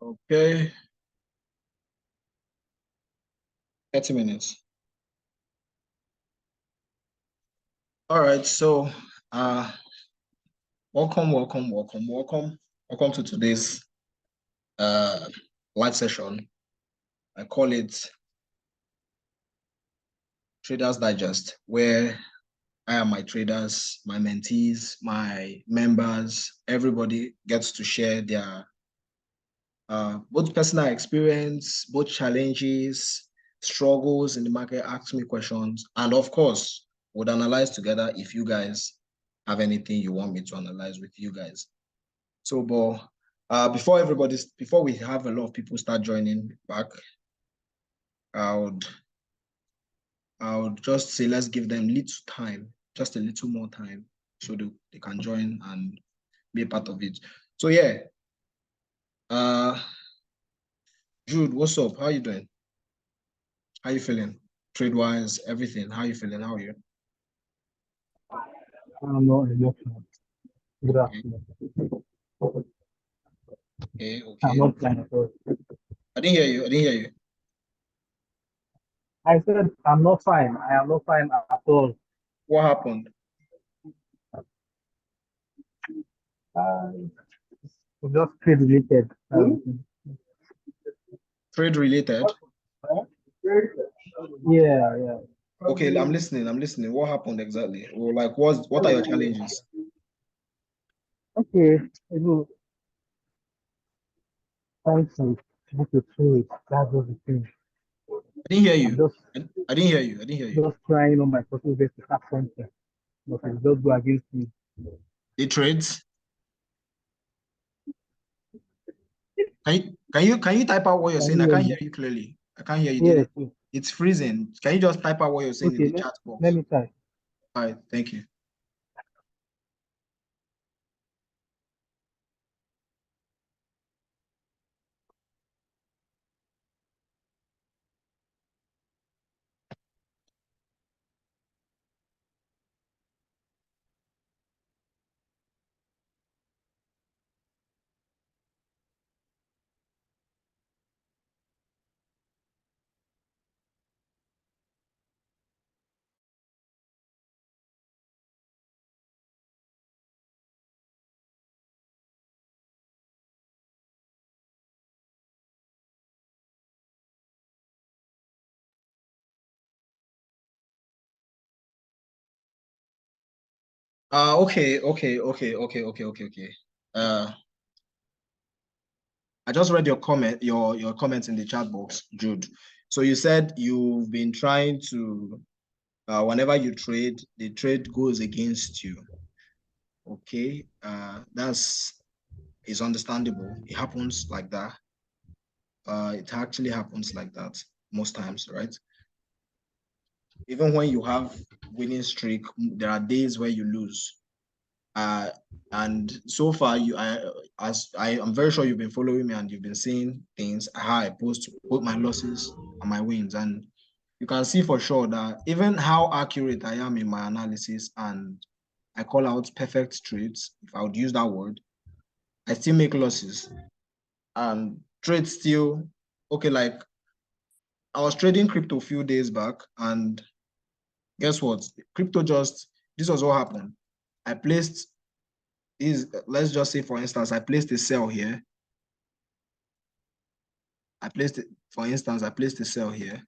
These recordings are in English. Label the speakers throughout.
Speaker 1: Okay. 30 minutes. All right, so welcome to today's live session. I call it Traders Digest, where I and my traders, my mentees, my members, everybody gets to share their both personal experience, both challenges, struggles in the market, ask me questions, and of course, would analyze together if you guys have anything you want me to analyze with you guys. So, but before we have a lot of people start joining back, I would just say let's give them little time, just a little more time, so they can join and be a part of it. So yeah, Jude, what's up? How you doing? How you feeling? Trade-wise, everything. How you feeling? How are you?
Speaker 2: I'm not emotional. Good afternoon.
Speaker 1: Okay.
Speaker 2: I'm not fine at all.
Speaker 1: I didn't hear you.
Speaker 2: I said I'm not fine. I am not fine at all.
Speaker 1: What happened?
Speaker 2: Just trade related.
Speaker 1: Trade related?
Speaker 2: Yeah.
Speaker 1: Okay, I'm listening. What happened exactly? Or like, what are your challenges?
Speaker 2: Okay, you trying to book a trade. That's just the thing.
Speaker 1: I didn't hear
Speaker 2: I'm
Speaker 1: you.
Speaker 2: just
Speaker 1: I didn't hear you. I didn't hear you.
Speaker 2: just trying on my possible best to have something, but it just go against me.
Speaker 1: The trades? Can you type out what you're
Speaker 2: Can
Speaker 1: saying?
Speaker 2: you
Speaker 1: I
Speaker 2: hear
Speaker 1: can't hear
Speaker 2: me?
Speaker 1: you clearly. I can't hear you.
Speaker 2: Yes.
Speaker 1: It's freezing. Can you just type out what you're saying in
Speaker 2: Okay.
Speaker 1: the chat
Speaker 2: Let
Speaker 1: box?
Speaker 2: me try.
Speaker 1: All right, thank you. Okay. I just read your comments in the chat box, Jude. So you said you've been trying to, whenever you trade, the trade goes against you. Okay, is understandable. It happens like that. It actually happens like that most times, right? Even when you have winning streak, there are days where you lose. And so far, I'm very sure you've been following me and you've been seeing things, how I post both my losses and my wins. And you can see for sure that even how accurate I am in my analysis and I call out perfect trades, if I would use that word, I still make losses. And trades still, okay, like I was trading crypto a few days back and guess what? This was what happened. I placed let's just say, for instance, I placed a sell here. I placed a sell here.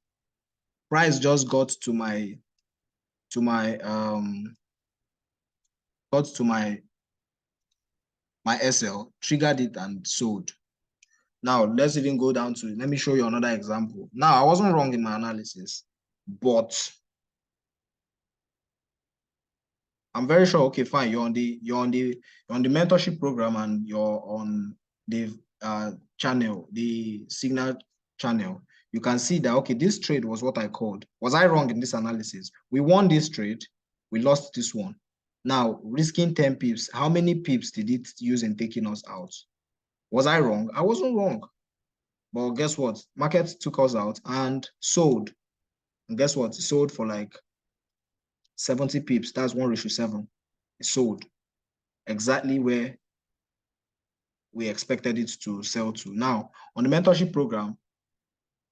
Speaker 1: Price just got to my SL, triggered it and sold. Now let's even go down to, let me show you another example. Now I wasn't wrong in my analysis, but I'm very sure, okay, fine, you're on the mentorship program and you're on the channel, the signal channel. You can see that, okay, this trade was what I called. Was I wrong in this analysis? We won this trade, we lost this one. Now, risking 10 pips, how many pips did it use in taking us out? Was I wrong? I wasn't wrong. But guess what? Market took us out and sold. And guess what? It sold for like 70 pips. That's 1:7. It sold exactly where we expected it to sell to. Now, on the mentorship program,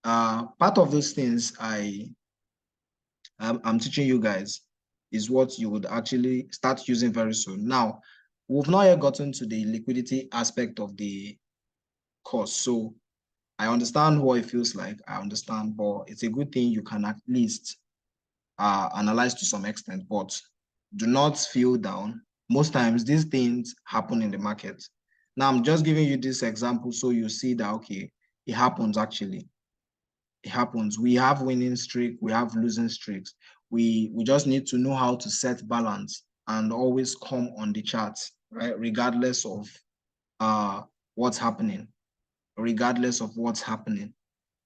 Speaker 1: part of those things I'm teaching you guys is what you would actually start using very soon. Now, we've not yet gotten to the liquidity aspect of the course. So I understand what it feels like. I understand, but it's a good thing you can at least analyze to some extent, but do not feel down. Most times these things happen in the market. Now I'm just giving you this example so you see that, okay, it happens actually. It happens. We have winning streak, we have losing streaks. We just need to know how to set balance and always come on the charts, right? Regardless of what's happening, regardless of what's happening.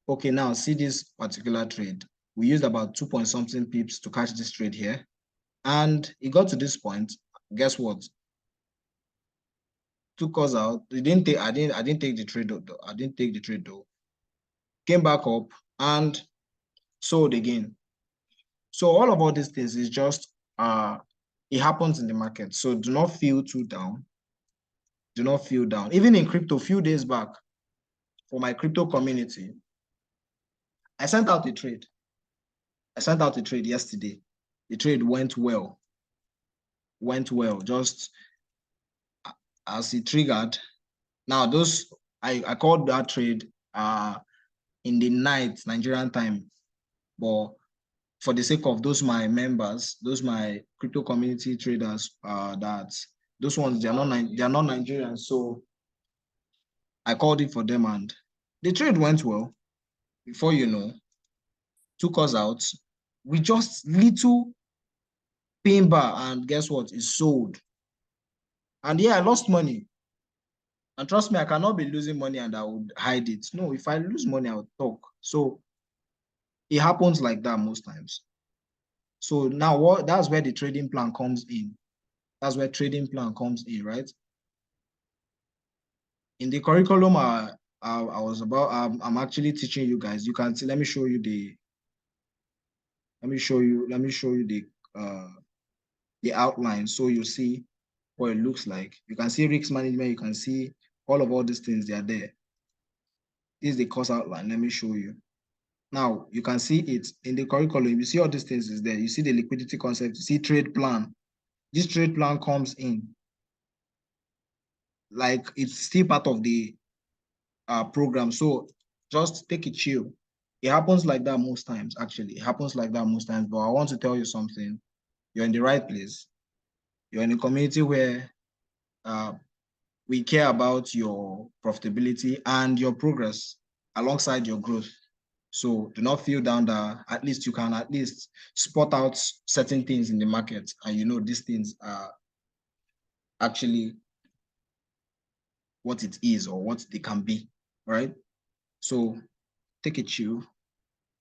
Speaker 1: Okay, now see this particular trade. We used about 2 point something pips to catch this trade here. And it got to this point. Guess what? Took us out. I didn't take the trade though. I didn't take the trade though. Came back up and sold again. So all these things is just it happens in the market. So do not feel too down. Do not feel down. Even in crypto, a few days back, for my crypto community, I sent out a trade. I sent out a trade yesterday. The trade went well. Went well. Just as it triggered. Now, those I called that trade in the night, Nigerian time. But for the sake of those my members, those my crypto community traders, that those ones they are not Nigerians. So I called it for them and the trade went well. Before you know, took us out. We just little pin bar and guess what? It sold. And yeah, I lost money. And trust me, I cannot be losing money and I would hide it. No, if I lose money, I would talk. So it happens like that most times. So now that's where the trading plan comes in. That's where trading plan comes in, right? In the curriculum I was about, I'm actually teaching you guys. You can see, let me show you the outline so you see what it looks like. You can see risk management, you can see all these things, they are there. This is the course outline. Let me show you. Now you can see it in the curriculum. You see all these things is there. You see the liquidity concept, you see trade plan. This trade plan comes in. Like it's still part of the program. So just take it chill. It happens like that most times, actually. It happens like that most times. But I want to tell you something. You're in the right place. You're in a community where we care about your profitability and your progress alongside your growth. So do not feel down that at least you can at least spot out certain things in the market and you know these things are actually what it is or what they can be, right? So take a chill,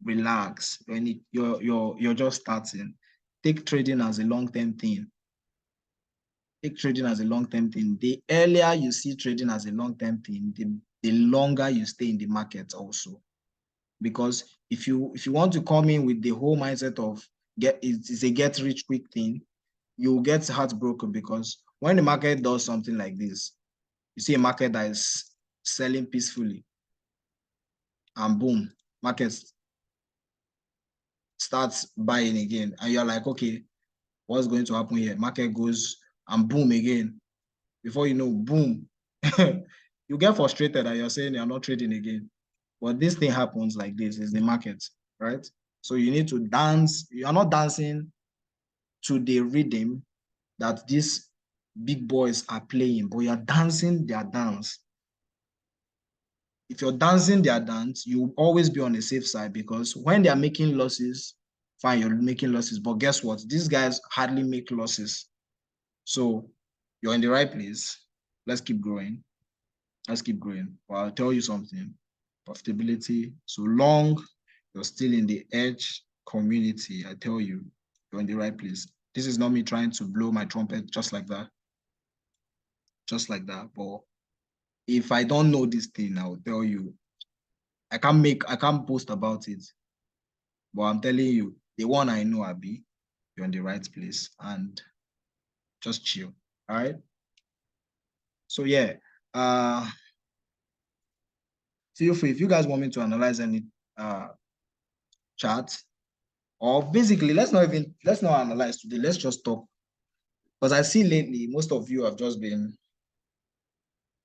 Speaker 1: relax. When you're just starting, take trading as a long-term thing. Take trading as a long-term thing. The earlier you see trading as a long-term thing, the longer you stay in the market also. Because if you want to come in with the whole mindset of it's a get rich quick thing, you'll get heartbroken because when the market does something like this, you see a market that is selling peacefully and boom, market starts buying again. And you're like, okay, what's going to happen here? Market goes and boom again. Before you know, boom. You get frustrated and you're saying you're not trading again. But this thing happens like this, is the market, right? So you need to dance. You're not dancing to the rhythm that these big boys are playing, but you're dancing their dance. If you're dancing their dance, you'll always be on the safe side because when they're making losses, fine, you're making losses. But guess what? These guys hardly make losses. So you're in the right place. Let's keep growing. Let's keep growing. But I'll tell you something. Profitability, so long you're still in the edge community, I tell you, you're in the right place. This is not me trying to blow my trumpet just like that. Just like that. But if I don't know this thing, I'll tell you. I can't post about it. But I'm telling you, the one I know, Abi, you're in the right place and just chill. All right. So yeah, Feel free if you guys want me to analyze any chart, or basically let's not analyze today. Let's just talk, because I see lately most of you have just been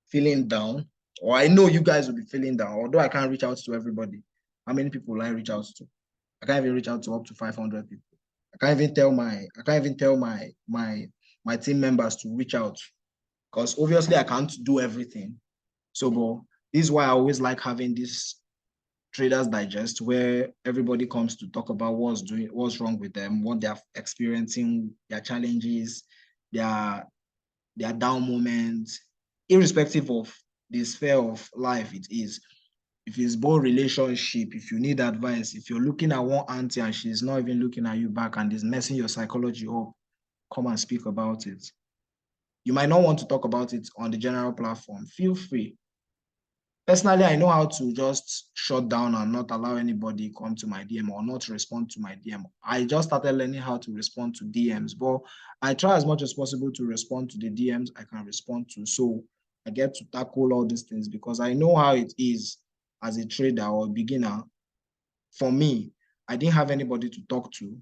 Speaker 1: feeling down, or I know you guys will be feeling down. Although I can't reach out to everybody. How many people will I reach out to? I can't even reach out to up to 500 people. I can't even tell my team members to reach out, because obviously I can't do everything. So, but this is why I always like having this Traders Digest, where everybody comes to talk about what's wrong with them, what they're experiencing, their challenges, their down moments, irrespective of the sphere of life it is. If it's both relationship, if you need advice, if you're looking at one auntie and she's not even looking at you back and is messing your psychology up, come and speak about it. You might not want to talk about it on the general platform. Feel free. Personally, I know how to just shut down and not allow anybody come to my DM or not respond to my DM. I just started learning how to respond to DMs, but I try as much as possible to respond to the DMs I can respond to. So I get to tackle all these things because I know how it is as a trader or a beginner. For me, I didn't have anybody to talk to.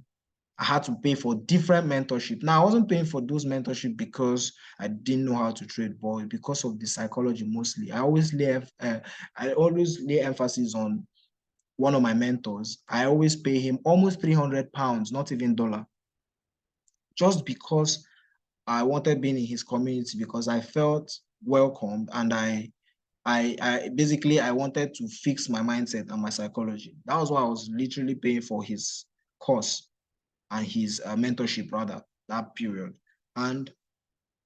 Speaker 1: I had to pay for different mentorship. Now, I wasn't paying for those mentorship because I didn't know how to trade, but because of the psychology mostly. I always lay emphasis on one of my mentors. I always pay him almost 300 pounds, not even dollar, just because I wanted being in his community, because I felt welcomed, and I basically I wanted to fix my mindset and my psychology. That was why I was literally paying for his course and his mentorship rather, that period. And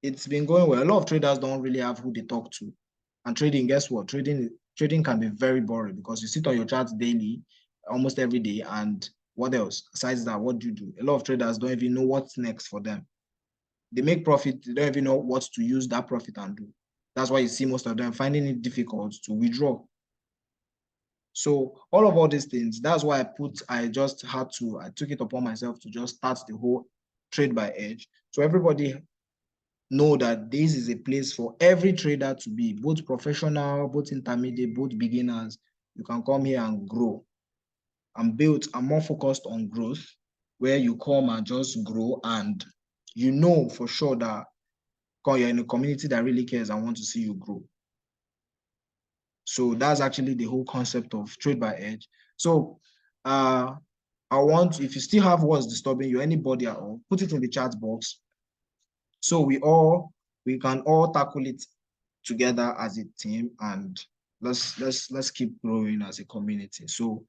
Speaker 1: it's been going well. A lot of traders don't really have who they talk to. And trading, guess what? Trading can be very boring because you sit on your charts daily, almost every day. And what else? Besides that, what do you do? A lot of traders don't even know what's next for them. They make profit, they don't even know what to use that profit and do. That's why you see most of them finding it difficult to withdraw. So all these things, that's why I took it upon myself to just start the whole trade by edge. So everybody know that this is a place for every trader to be, both professional, both intermediate, both beginners. You can come here and grow. I'm more focused on growth, where you come and just grow, and you know for sure that you're in a community that really cares and want to see you grow. So that's actually the whole concept of trade by edge. So if you still have what's disturbing you, anybody at all, put it in the chat box. So we can all tackle it together as a team, and let's keep growing as a community. So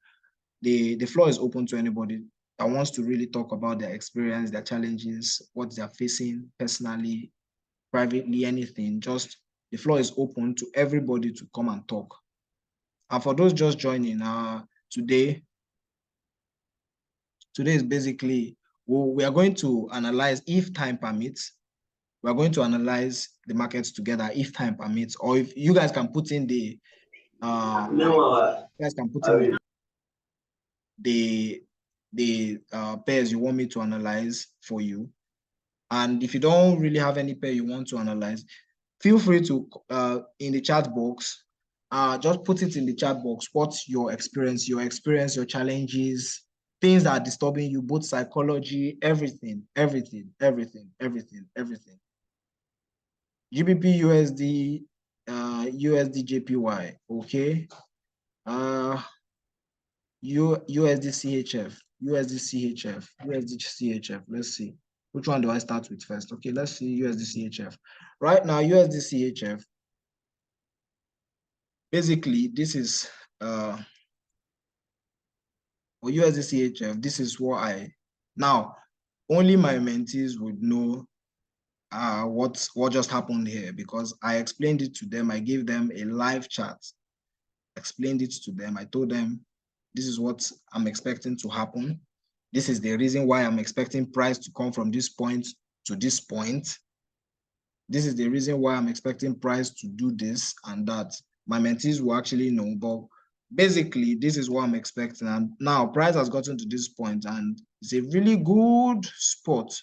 Speaker 1: the floor is open to anybody that wants to really talk about their experience, their challenges, what they're facing personally, privately, anything. Just the floor is open to everybody to come and talk. And for those just joining, today is basically, we are going to analyze, if time permits, we are going to analyze the markets together if time permits, or if you guys can put in the pairs you want me to analyze for you. And if you don't really have any pair you want to analyze, feel free to in the chat box, just put it in the chat box. What's your experience, your challenges, things that are disturbing you, both psychology, everything. GBPUSD, USD JPY, okay. USD CHF, USD CHF. Let's see. Which one do I start with first? Okay, let's see USD CHF. Right now, USD CHF, basically, this is for USD CHF, this is what now, only my mentees would know what just happened here, because I explained it to them. I gave them a live chat, explained it to them. I told them, this is what I'm expecting to happen. This is the reason why I'm expecting price to come from this point to this point. This is the reason why I'm expecting price to do this and that. My mentees will actually know, but basically, this is what I'm expecting. And now price has gotten to this point, and it's a really good spot.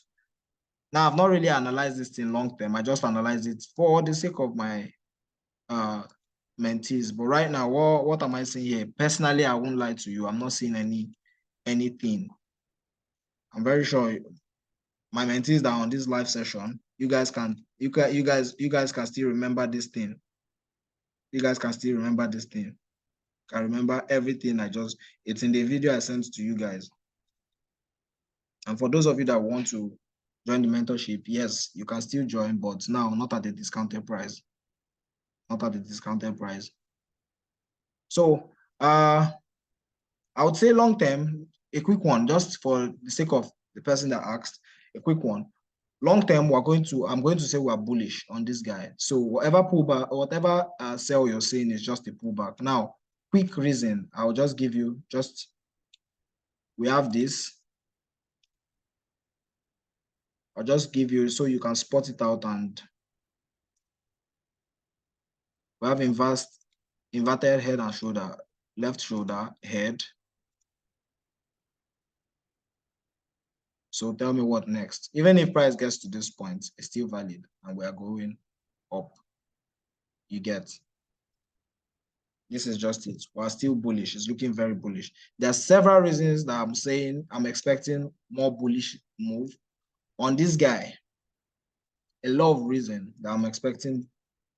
Speaker 1: Now, I've not really analyzed this in long term. I just analyzed it for the sake of my mentees. But right now, what am I saying here? Personally, I won't lie to you. I'm not seeing anything. I'm very sure my mentees that are on this live session, you guys can still remember this thing. You guys can still remember this thing. Can remember everything it's in the video I sent to you guys. And for those of you that want to join the mentorship, yes, you can still join, but now not at the discounted price. Not at the discounted price. So I would say long term, a quick one, just for the sake of the person that asked, a quick one. Long term, I'm going to say we're bullish on this guy. So whatever pullback, whatever sell you're saying is just a pullback. Now, quick reason, I'll just give you we have this. I'll just give you so you can spot it out, and we have inverted head and shoulder, left shoulder, head. So tell me what next. Even if price gets to this point, it's still valid and we are going up. You get. This is just it. We're still bullish. It's looking very bullish. There are several reasons that I'm saying I'm expecting more bullish move on this guy. A lot of reasons that I'm expecting.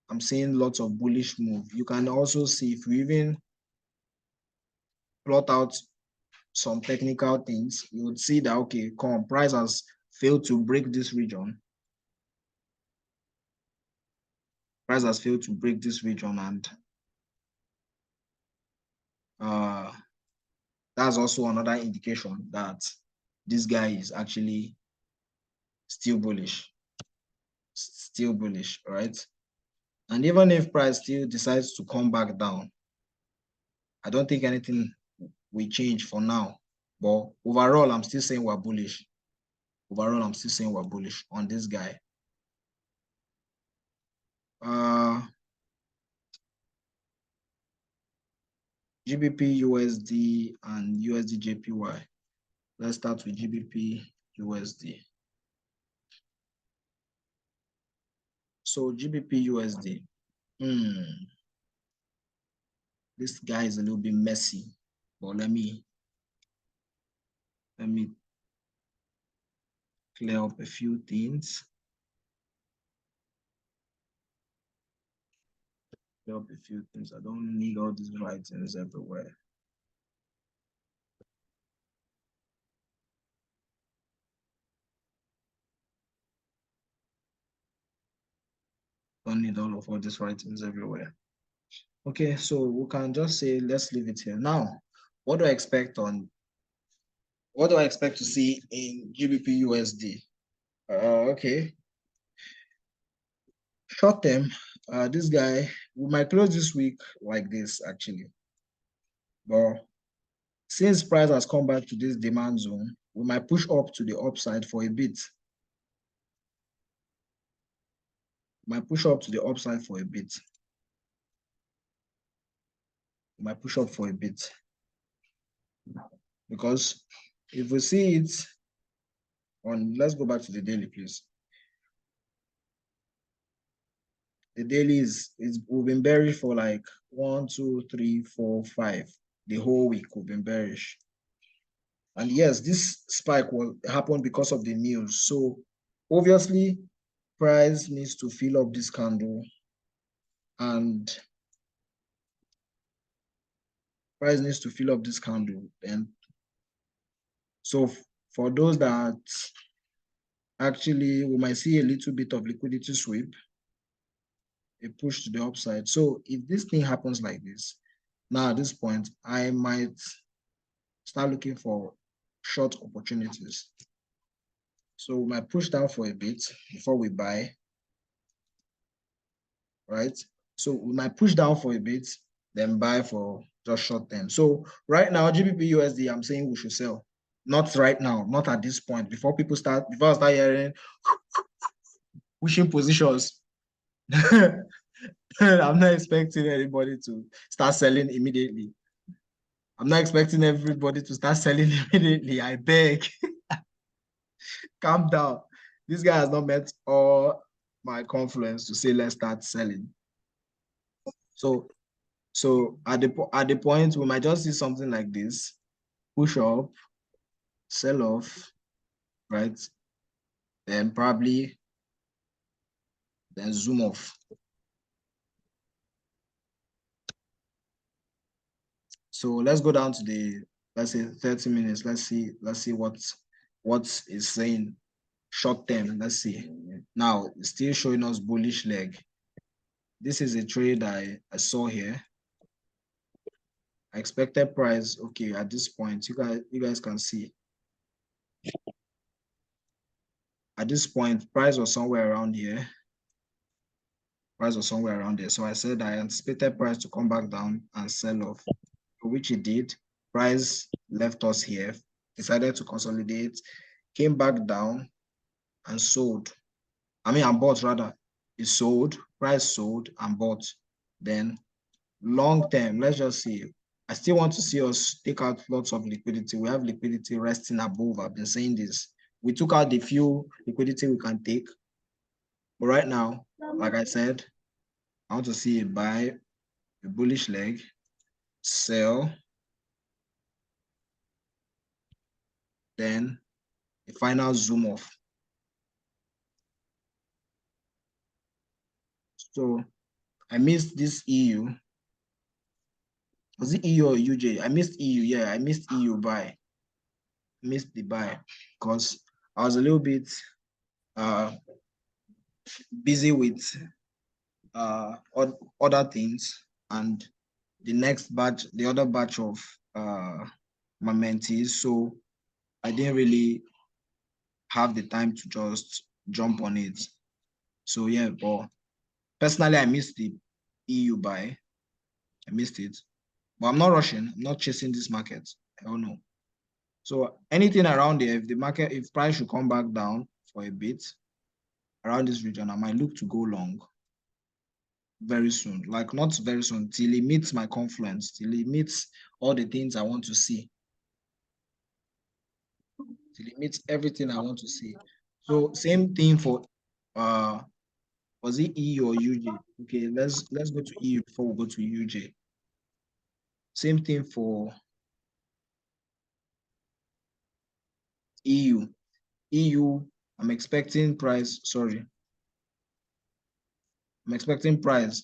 Speaker 1: I'm seeing lots of bullish move. You can also see if we even plot out some technical things, you would see that, okay, price has failed to break this region. Price has failed to break this region, and that's also another indication that this guy is actually still bullish. Still bullish, right? And even if price still decides to come back down, I don't think anything will change for now. But overall, I'm still saying we're bullish. Overall, I'm still saying we're bullish on this guy. GBP USD and USD JPY. Let's start with GBP USD. So GBP USD. This guy is a little bit messy, but let me clear up a few things. Clear up a few things. I don't need all these writings everywhere. Don't need all these writings everywhere. Okay, so we can just say, let's leave it here. Now, what do I expect to see in GBP USD? Okay. Short term, this guy, we might close this week like this actually. But since price has come back to this demand zone, we might push up to the upside for a bit. Might push up to the upside for a bit. Might push up for a bit. Because if we see it on, let's go back to the daily, please. The daily we've been bearish for like 1, 2, 3, 4, 5. The whole week we've been bearish. And yes, this spike will happen because of the news. So obviously, price needs to fill up this candle, and price needs to fill up this candle. And so for those that actually, we might see a little bit of liquidity sweep, a push to the upside. So if this thing happens like this, now at this point, I might start looking for short opportunities. So we might push down for a bit before we buy, right? So we might push down for a bit, then buy for just short term. So right now, GBP USD, I'm saying we should sell. Not right now, not at this point. Before I start hearing pushing positions, I'm not expecting anybody to start selling immediately. I'm not expecting everybody to start selling immediately. I beg. Calm down. This guy has not met all my confluence to say let's start selling. So at the point we might just see something like this, push up, sell off, right? Then probably then zoom off. So let's go down to the, let's say 30 minutes. Let's see what is saying short term. Let's see. Now it's still showing us bullish leg. This is a trade I saw here. I expected price. Okay, at this point, you guys can see. At this point, price was somewhere around here. Price was somewhere around there. So I said I anticipated price to come back down and sell off, which it did. Price left us here, decided to consolidate, came back down and sold. And bought rather. It sold, price sold and bought. Then long term, let's just see. I still want to see us take out lots of liquidity. We have liquidity resting above. I've been saying this. We took out the few liquidity we can take. But right now, like I said, I want to see a buy, a bullish leg, sell, then a final zoom off. So I missed this EU. Was it EU or UJ? I missed EU. Yeah, I missed EU buy. Missed the buy because I was a little bit busy with other things, and the other batch of my mentees, so I didn't really have the time to just jump on it. So yeah, but personally I missed the EU buy. I missed it, but I'm not rushing. I'm not chasing this market. I don't know. So anything around there, if price should come back down for a bit around this region, I might look to go long very soon. Like not very soon, till it meets my confluence, till it meets all the things I want to see, till it meets everything I want to see. So same thing for was it EU or UJ? Okay, let's go to EU before we go to UJ. Same thing for EU. EU, I'm expecting price, sorry. I'm expecting price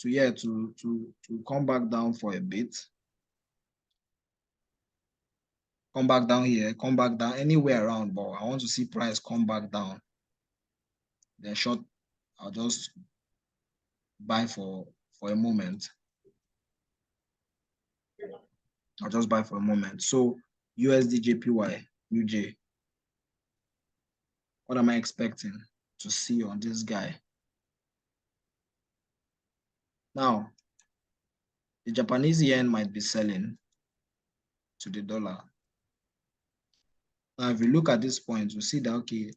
Speaker 1: to come back down for a bit. Come back down here, come back down anywhere around, but I want to see price come back down. Then short, I'll just buy for a moment. I'll just buy for a moment. So USD JPY, UJ. What am I expecting to see on this guy? Now, the Japanese yen might be selling to the dollar. Now, if you look at this point, you see that, okay,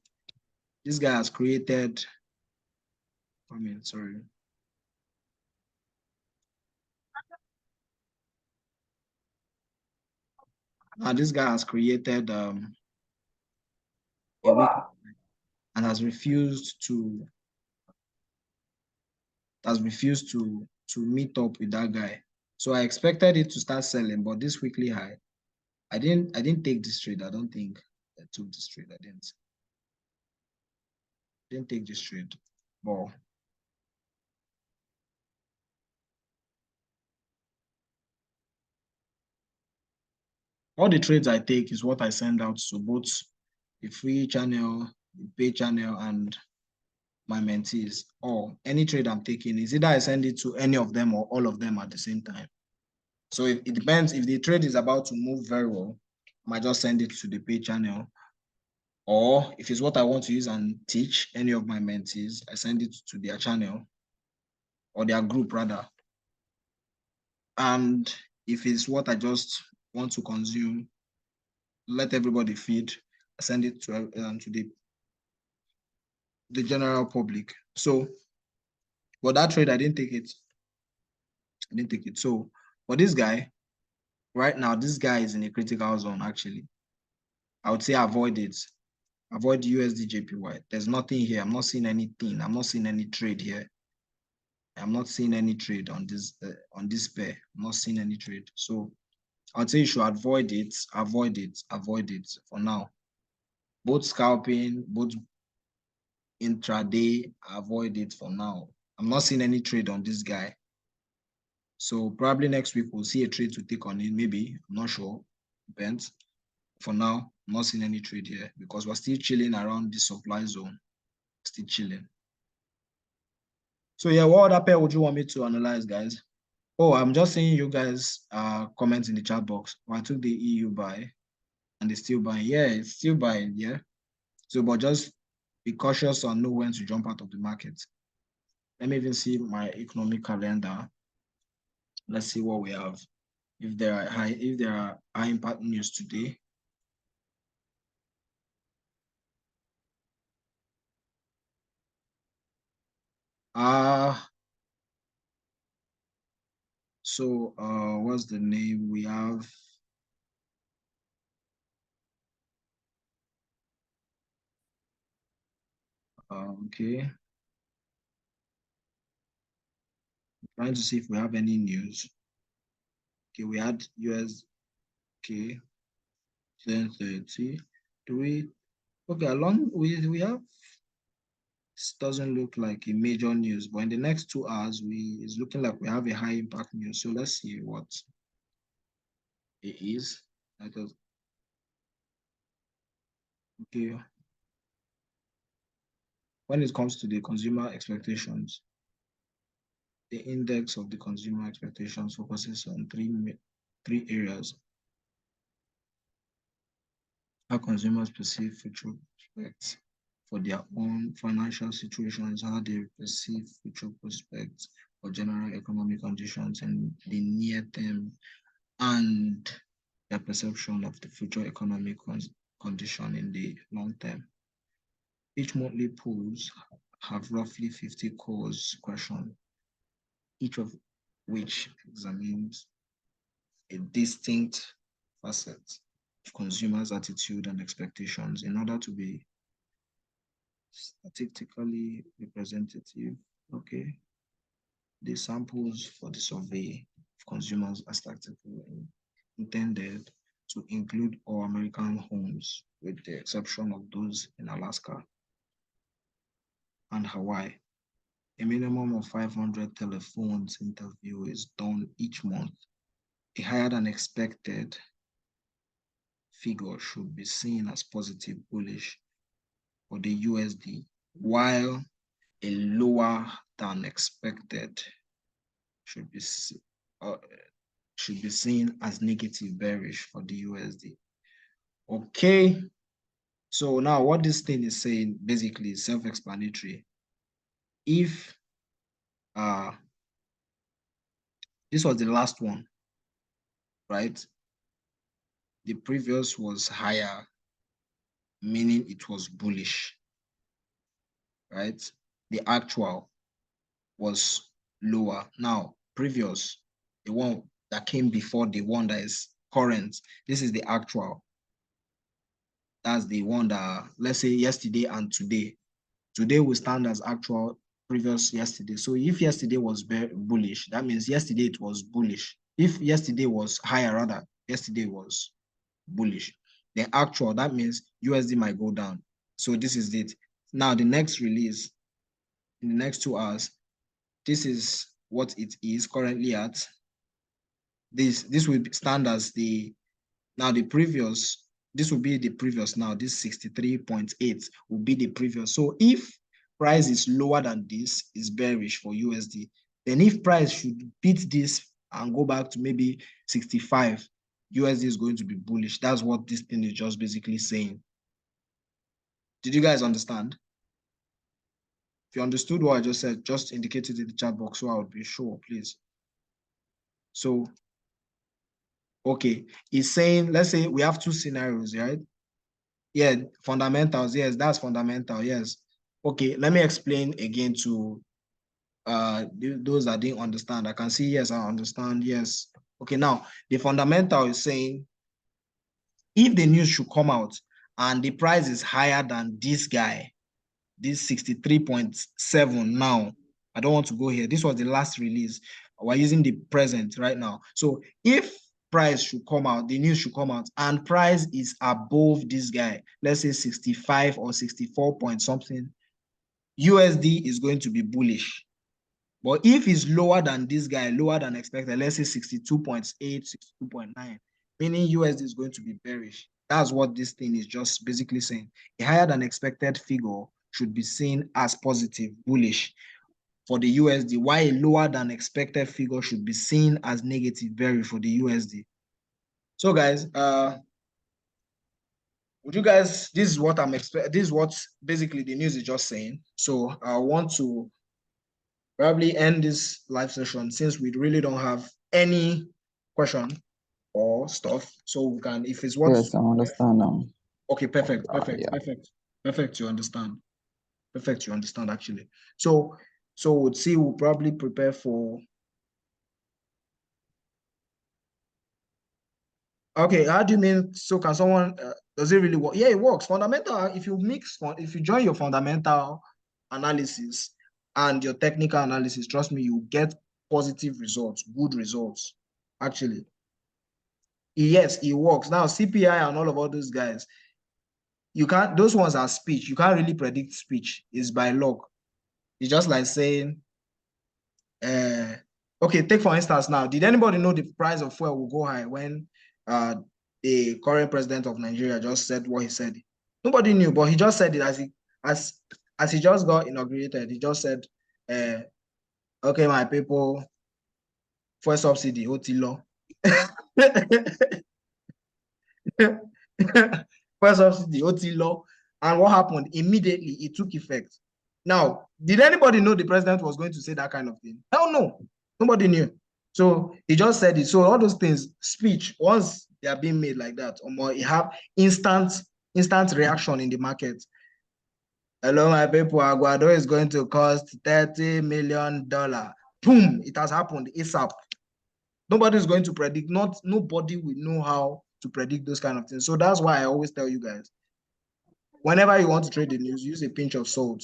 Speaker 1: this guy has created, sorry. Now, this guy has created a weak and has refused to meet up with that guy. So I expected it to start selling, but this weekly high, I didn't take this trade. I don't think I took this trade. I didn't take this trade. But all the trades I take is what I send out to both the free channel, the pay channel, and my mentees. Or any trade I'm taking is either I send it to any of them or all of them at the same time. So it depends. If the trade is about to move very well, I might just send it to the pay channel. Or if it's what I want to use and teach any of my mentees, I send it to their channel or their group rather. And if it's what I just want to consume, let everybody feed, I send it to the general public. So, but that trade, I didn't take it. I didn't take it. So, for this guy, right now, this guy is in a critical zone, actually. I would say avoid it. Avoid USD JPY. There's nothing here. I'm not seeing anything. I'm not seeing any trade here. I'm not seeing any trade on this pair. I'm not seeing any trade. So I'd say you should avoid it for now. Both scalping, both intraday, avoid it for now. I'm not seeing any trade on this guy. So probably next week we'll see a trade to take on it. Maybe, I'm not sure. Depends. For now, I'm not seeing any trade here because we're still chilling around the supply zone. Still chilling. So yeah, what other pair would you want me to analyze, guys? Oh, I'm just seeing you guys comment in the chat box. I took the EU buy and it's still buying. Yeah, it's still buying, yeah. So, but just be cautious and know when to jump out of the market. Let me even see my economic calendar. Let's see what we have. If there are high impact news today. So what's the name? We have okay. Trying to see if we have any news. Okay, we had US, okay, 10:30. Do we okay along we have this doesn't look like a major news, but in the next 2 hours, it's looking like we have a high impact news. So let's see what it is. Okay. When it comes to the consumer expectations, the index of the consumer expectations focuses on three areas: how consumers perceive future prospects for their own financial situations, how they perceive future prospects for general economic conditions in the near term, and their perception of the future economic condition in the long term. Each monthly polls have roughly 50 cause questions, each of which examines a distinct facet of consumers' attitude and expectations in order to be statistically representative. Okay. The samples for the survey of consumers are statistically intended to include all American homes, with the exception of those in Alaska and Hawaii. A minimum of 500 telephones interview is done each month. A higher than expected figure should be seen as positive bullish for the USD, while a lower than expected should be seen as negative bearish for the USD. Okay, so now what this thing is saying basically is self-explanatory. If this was the last one, right? The previous was higher, meaning it was bullish, right? The actual was lower. Now, previous, the one that came before the one that is current, this is the actual. That's the one that, let's say yesterday and today. Today will stand as actual, previous yesterday. So if yesterday was very bullish, that means yesterday it was bullish. If yesterday was higher, rather, yesterday was bullish. The actual, that means USD might go down. So this is it. Now, the next release, in the next 2 hours, this is what it is currently at. This will stand as the, now the previous, this will be the previous now, this 63.8 will be the previous. So if price is lower than this, is bearish for USD. Then if price should beat this and go back to maybe 65, USD is going to be bullish. That's what this thing is just basically saying. Did you guys understand? If you understood what I just said, just indicate it in the chat box so I would be sure, please. So, okay, it's saying, let's say we have two scenarios, right? Yeah, fundamentals, yes, that's fundamental, yes. Okay, let me explain again to those that didn't understand. I can see, yes, I understand, yes. Okay, now, the fundamental is saying, if the news should come out and the price is higher than this guy, this 63.7 now, I don't want to go here. This was the last release. We're using the present right now. So if price should come out, the news should come out, and price is above this guy, let's say 65 or 64 point something, USD is going to be bullish. But if it's lower than this guy, lower than expected, let's say 62.8, 62.9, meaning USD is going to be bearish. That's what this thing is just basically saying. A higher than expected figure should be seen as positive, bullish for the USD, while a lower than expected figure should be seen as negative, bearish for the USD. So guys, would you guys, this is what I'm expecting, this is what basically the news is just saying. So I want to probably end this live session since we really don't have any question or stuff. So we can, if it's what.
Speaker 3: Yes, I understand now.
Speaker 1: Okay, perfect,
Speaker 3: Yeah.
Speaker 1: perfect. You understand. Perfect, you understand actually. So we'll see. We'll probably prepare for. Okay, how do you mean? So can someone? Does it really work? Yeah, it works. Fundamental. If you join your fundamental analysis and your technical analysis, trust me, you get positive results, good results. Actually, yes, it works. Now CPI and all those guys, you can't. Those ones are speech. You can't really predict speech. It's by luck. It's just like saying, okay, take for instance now, did anybody know the price of fuel will go high when the current president of Nigeria just said what he said? Nobody knew, but he just said it as he just got inaugurated. He just said, okay, my people, fuel subsidy, OT fuel subsidy, OT law. And what happened? Immediately, it took effect. Now, did anybody know the president was going to say that kind of thing? Hell no. Nobody knew. So he just said it. So all those things, speech, once they are being made like that, or you have instant reaction in the market. Hello, my people, Aguado is going to cost $30 million. Boom, it has happened ASAP. Nobody is going to predict, nobody will know how to predict those kind of things. So that's why I always tell you guys, whenever you want to trade the news, use a pinch of salt.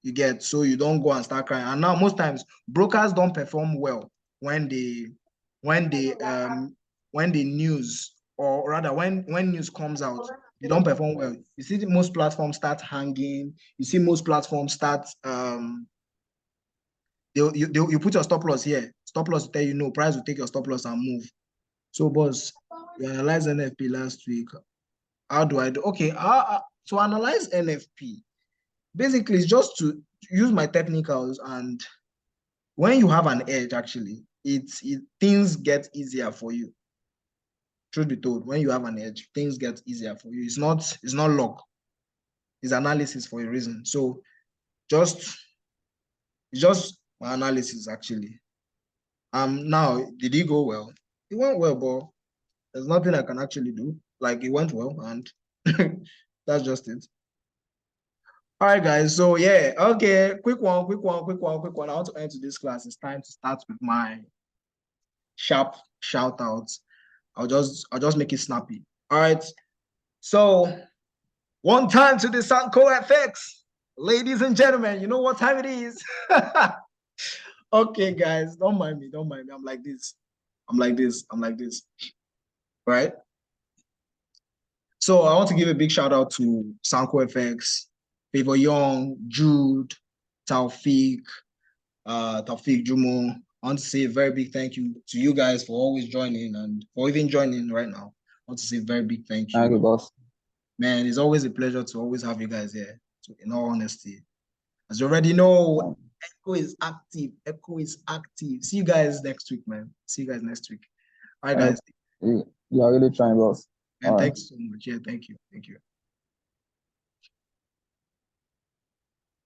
Speaker 1: You get, so you don't go and start crying. And now most times brokers don't perform well when the news, or rather when news comes out, they don't perform well. You see most platforms start hanging. You see most platforms start you put your stop loss here. Stop loss will tell you no, price will take your stop loss and move. So boss, you analyzed NFP last week. How do I do? Okay, to analyze NFP, basically it's just to use my technicals, and when you have an edge, actually, things get easier for you. Truth be told, when you have an edge, things get easier for you. It's not luck. It's analysis for a reason. So it's just my analysis actually. Now, did it go well? It went well, but there's nothing I can actually do. Like, it went well, and that's just it. All right, guys. So yeah, okay. Quick one. I want to enter this class. It's time to start with my sharp shout outs. I'll just make it snappy. All right. So one time to the Sanko FX. Ladies and gentlemen, you know what time it is. Okay, guys, don't mind me. I'm like this. All right. So I want to give a big shout out to Sanko FX, Favor Young, Jude, Taufik Jumo. I want to say a very big thank you to you guys for always joining, and for even joining right now. I want to say a very big thank you.
Speaker 3: Thank you, boss.
Speaker 1: Man, it's always a pleasure to always have you guys here. So in all honesty, as you already know, Echo is active. See you guys next week, man. See you guys next week. All right, guys.
Speaker 3: You are really trying, boss.
Speaker 1: And thanks so much. Yeah, thank you.